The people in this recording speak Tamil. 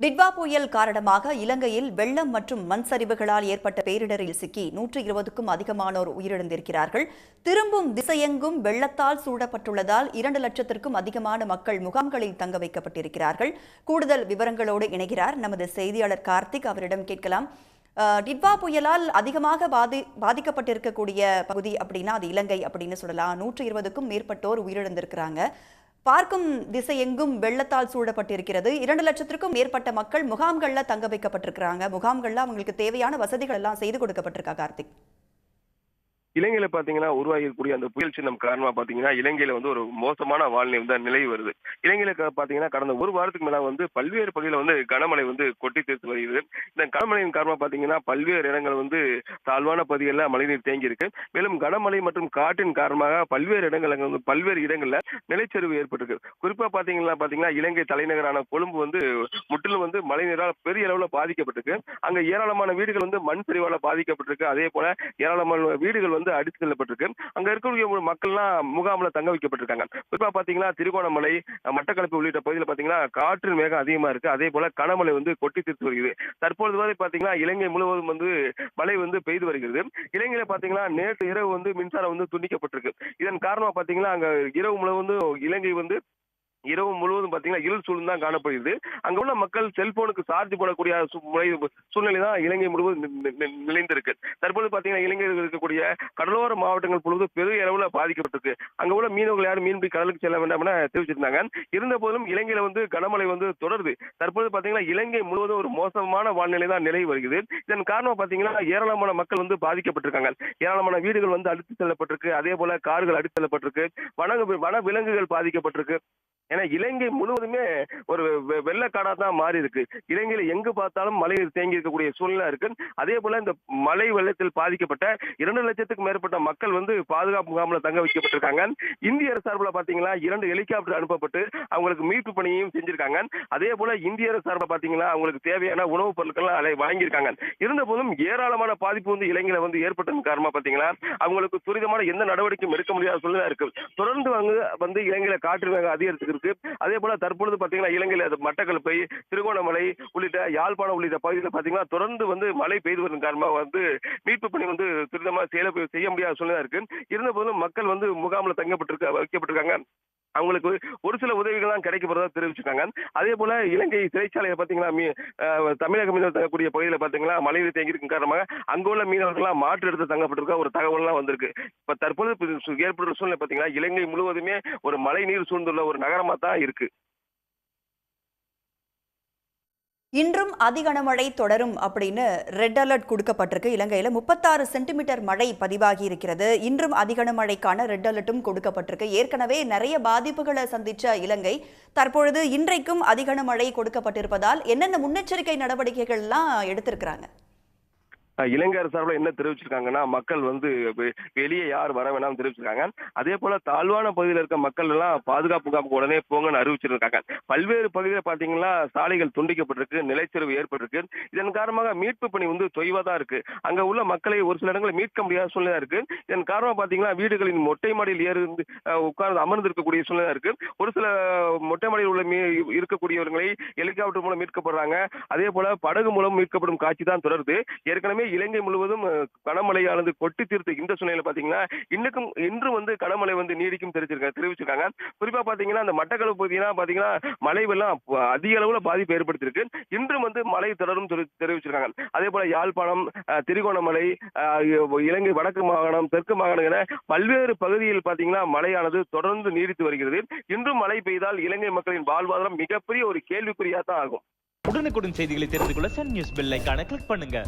டிட்வா புயல் காரணமாக இலங்கையில் வெள்ளம் மற்றும் மண் சரிவுகளால் ஏற்பட்ட பேரிடரில் சிக்கி 120க்கும் அதிகமானோர் உயிரிழந்திருக்கிறார்கள். திரும்பும் திசையெங்கும் வெள்ளத்தால் சூழப்பட்டுள்ளதால் 2 லட்சத்திற்கும் அதிகமான மக்கள் முகாம்களில் தங்க வைக்கப்பட்டிருக்கிறார்கள். கூடுதல் விவரங்களோடு இணைகிறார் நமது செய்தியாளர் கார்த்திக். அவரிடம் கேட்கலாம். டிட்வா புயலால் அதிகமாக பாதிக்கப்பட்டிருக்கக்கூடிய பகுதி அப்படின்னா அது இலங்கை அப்படின்னு சொல்லலாம். 120க்கும் மேற்பட்டோர் உயிரிழந்திருக்கிறாங்க. பார்க்கும் திசை எங்கும் வெள்ளத்தால் சூழப்பட்டிருக்கிறது. 2 லட்சத்திற்கும் மேற்பட்ட மக்கள் முகாம்கள்ல தங்க வைக்கப்பட்டிருக்கிறாங்க. முகாம்கள்ல அவங்களுக்கு தேவையான வசதிகள் எல்லாம் செய்து கொடுக்கப்பட்டிருக்கா கார்த்திக்? இலங்கையில பாத்தீங்கன்னா உருவாகிக்கூடிய அந்த புயல் சின்னம் காரணமா பாத்தீங்கன்னா இலங்கையில ஒரு மோசமான வானிலை நிலை வருது. இலங்கையில பாத்தீங்கன்னா கடந்த ஒரு வாரத்துக்கு மேல பல்வேறு பகுதியில கனமழை கொட்டி தீர்த்து வருகிறது. இந்த கனமழையின் காரணமா பாத்தீங்கன்னா பல்வேறு இடங்கள் தாழ்வான பகுதிகளில் மழைநீர் தேங்கி இருக்கு. மேலும் கனமழை மற்றும் காற்றின் காரணமாக பல்வேறு இடங்கள்ல நிலச்சரிவு ஏற்பட்டிருக்கு. குறிப்பா பாத்தீங்கன்னா இலங்கை தலைநகரான கொழும்பு முற்றிலும் மழை நீரால் பெரிய அளவுல பாதிக்கப்பட்டிருக்கு. அங்க ஏராளமான வீடுகள் மண் சரிவால பாதிக்கப்பட்டிருக்கு. அதே போல ஏராளமான வீடுகள் அடித்து செல்லப்பட்டிருக்கு. அங்க இருக்கக்கூடிய மக்கள்லாம் முகாம்ல தங்க வைக்கப்பட்டிருக்காங்க. குறிப்பா பாத்தீங்கன்னா திருகோணமலை, மட்டக்களப்பு உள்ளிட்ட பகுதியில் பாத்தீங்கன்னா காற்றின் வேகம் அதிகமா இருக்கு. அதே போல கனமழை கொட்டி தீர்த்து வருகிறது. தற்பொழுது வரை பாத்தீங்கன்னா இலங்கை முழுவதும் மழை பெய்து வருகிறது. இலங்கையில பாத்தீங்கன்னா நேற்று இரவு மின்சாரம் துண்டிக்கப்பட்டிருக்கு. இதன் காரணமா பாத்தீங்கன்னா அங்க இரவு முழுவதும் இலங்கை இரவு முழுவதும் பாத்தீங்கன்னா இருள் சூழ்ந்து தான் காணப்படுகிறது. அங்க உள்ள மக்கள் செல்போனுக்கு சார்ஜ் போடக்கூடிய சூழ்நிலை தான் இலங்கை முழுவதும் நிலைந்திருக்கு. தற்போது பாத்தீங்கன்னா இலங்கையில் இருக்கக்கூடிய கடலோர மாவட்டங்கள் முழுவதும் பெரிய அளவுல பாதிக்கப்பட்டிருக்கு. அங்க உள்ள மீனவர்கள் யாரும் மீன்பிடி கடலுக்கு செல்ல வேண்டாம் என தெரிவிச்சிருந்தாங்க. இருந்த போதும் இலங்கையில கனமழை தொடருது. தற்போது பாத்தீங்கன்னா இலங்கை முழுவதும் ஒரு மோசமான வானிலை தான் நிலை வருகிறது. இதன் காரணமா பாத்தீங்கன்னா ஏராளமான மக்கள் பாதிக்கப்பட்டிருக்காங்க. ஏராளமான வீடுகள் அடித்து செல்லப்பட்டிருக்கு. அதே போல கார்கள் அடித்து செல்லப்பட்டிருக்கு. வன விலங்குகள் பாதிக்கப்பட்டிருக்கு. ஏன்னா இலங்கை முழுவதுமே ஒரு வெள்ளக்காடா தான் மாறி இருக்கு. இலங்கையில எங்கு பார்த்தாலும் மழை தேங்கி இருக்கக்கூடிய சூழ்நிலை இருக்கு. அதே போல இந்த மழை வெள்ளத்தில் பாதிக்கப்பட்ட 2 லட்சத்துக்கும் மேற்பட்ட மக்கள் பாதுகாப்பு முகாம்ல தங்க வைக்கப்பட்டிருக்காங்க. இந்திய அரசு சார்பில் பாத்தீங்கன்னா 2 ஹெலிகாப்டர் அனுப்பப்பட்டு அவங்களுக்கு மீட்பு பணியையும் செஞ்சிருக்காங்க. அதே போல இந்திய அரசு சார்பில் பாத்தீங்கன்னா அவங்களுக்கு தேவையான உணவுப் பொருட்கள் வாங்கியிருக்காங்க. இருந்த போதும் ஏராளமான பாதிப்பு இலங்கையில ஏற்பட்டதன் காரணமா பாத்தீங்கன்னா அவங்களுக்கு துரிதமான எந்த நடவடிக்கையும் எடுக்க முடியாத சூழ்நிலை இருக்கு. தொடர்ந்து இலங்கையில காற்று வேகம் அதிகரித்து. அதே போல தற்பொழுது பாத்தீங்கன்னா இலங்கையில மட்டக்களப்பு, திருகோணமலை உள்ளிட்ட யாழ்ப்பாணம் உள்ளிட்ட பகுதிகளில் பாத்தீங்கன்னா தொடர்ந்து மழை பெய்து வருவதன் காரணமாக மீட்பு பணி துரிதமா செய்ய முடியாத சூழ்நிலை இருக்கு. இருந்த போதும் மக்கள் முகாம்ல வைக்கப்பட்டிருக்காங்க. அவங்களுக்கு ஒரு சில உதவிகள் தான் கிடைக்கப்படுறதா தெரிவிச்சிருக்காங்க. அதே போல இலங்கை சிறைச்சாலையை பாத்தீங்கன்னா தமிழக மீனவர் தங்கக்கூடிய பகுதியில் பாத்தீங்கன்னா மழைநீர் தேங்கி இருக்கும் காரணமாக அங்க உள்ள மீனவர்கள் மாற்று எடுத்து தங்கப்பட்டிருக்க ஒரு தகவல் எல்லாம் வந்திருக்கு. இப்ப தற்போது ஏற்படுற சூழ்நிலை பாத்தீங்கன்னா இலங்கை முழுவதுமே ஒரு மழை நீர் சூழ்ந்துள்ள ஒரு நகரமா தான் இருக்கு. இன்றும் அதிகனமழை தொடரும் அப்படின்னு ரெட் அலர்ட் கொடுக்கப்பட்டிருக்கு. இலங்கையில 36 சென்டிமீட்டர் மழை பதிவாகி இருக்கிறது. இன்றும் அதிகனமழைக்கான ரெட் அலர்ட்டும் கொடுக்கப்பட்டிருக்கு. ஏற்கனவே நிறைய பாதிப்புகளை சந்திச்ச இலங்கை தற்பொழுது இன்றைக்கும் அதிகனமழை கொடுக்கப்பட்டிருப்பதால் என்னென்ன முன்னெச்சரிக்கை நடவடிக்கைகள் எல்லாம் எடுத்திருக்கிறாங்க? இலங்கை அரசு சார்பில் என்ன தெரிவிச்சிருக்காங்கன்னா மக்கள் வெளியே யார் வர வேணாம் தெரிவிச்சிருக்காங்க. அதே போல தாழ்வான பகுதியில் இருக்க மக்கள் எல்லாம் பாதுகாப்பு முகாமுக்கு உடனே போங்கன்னு அறிவிச்சிருக்காங்க. பல்வேறு பகுதியில் பாத்தீங்கன்னா சாலைகள் துண்டிக்கப்பட்டிருக்கு, நிலச்சரிவு ஏற்பட்டிருக்கு. இதன் காரணமாக மீட்பு பணி தொய்வா தான் இருக்கு. அங்க உள்ள மக்களை ஒரு சில இடங்களில் மீட்க முடியாத சூழ்நிலை இருக்கு. இதன் காரணமா பாத்தீங்கன்னா வீடுகளின் மொட்டை மாடியில் உட்கார்ந்து அமர்ந்து இருக்கக்கூடிய சூழ்நிலை இருக்கு. ஒரு சில மொட்டை மாடியில் உள்ள இருக்கக்கூடியவர்களை ஹெலிகாப்டர் மூலம் மீட்கப்படுறாங்க. அதே போல படகு மூலம் மீட்கப்படும் காட்சி தான் தொடருது. ஏற்கனவே இலங்கை முழுவதும் கனமழையானது கொட்டி தீர்த்து இந்த சூழ்நிலை பாத்தீங்கன்னா இன்று கனமழை நீடிக்கும் தெரிவிச்சிருக்காங்க. குறிப்பா பாத்தீங்கன்னா அந்த மட்டக்களப்பு பகுதினா பாத்தீங்கன்னா மழை வெள்ளம் அதிக அளவுல பாதிப்பு ஏற்படுத்தியிருக்கு. இன்று மழை தொடரும் தெரிவிச்சிருக்காங்க. அதே போல யாழ்ப்பாணம், திருகோணமலை, இலங்கை வடக்கு மாகாணம், தெற்கு மாகாணம் என பல்வேறு பகுதியில் பாத்தீங்கன்னா மழையானது தொடர்ந்து நீடித்து வருகிறது. இன்றும் மழை பெய்தால் இலங்கை மக்களின் வாழ்வாதாரம் மிகப்பெரிய ஒரு கேள்விக்குறியா தான் ஆகும். உடனுக்குடன் செய்திகளை தெரிந்து கொள்ள சன் நியூஸ் பெல் ஐகானை கிளிக் பண்ணுங்க.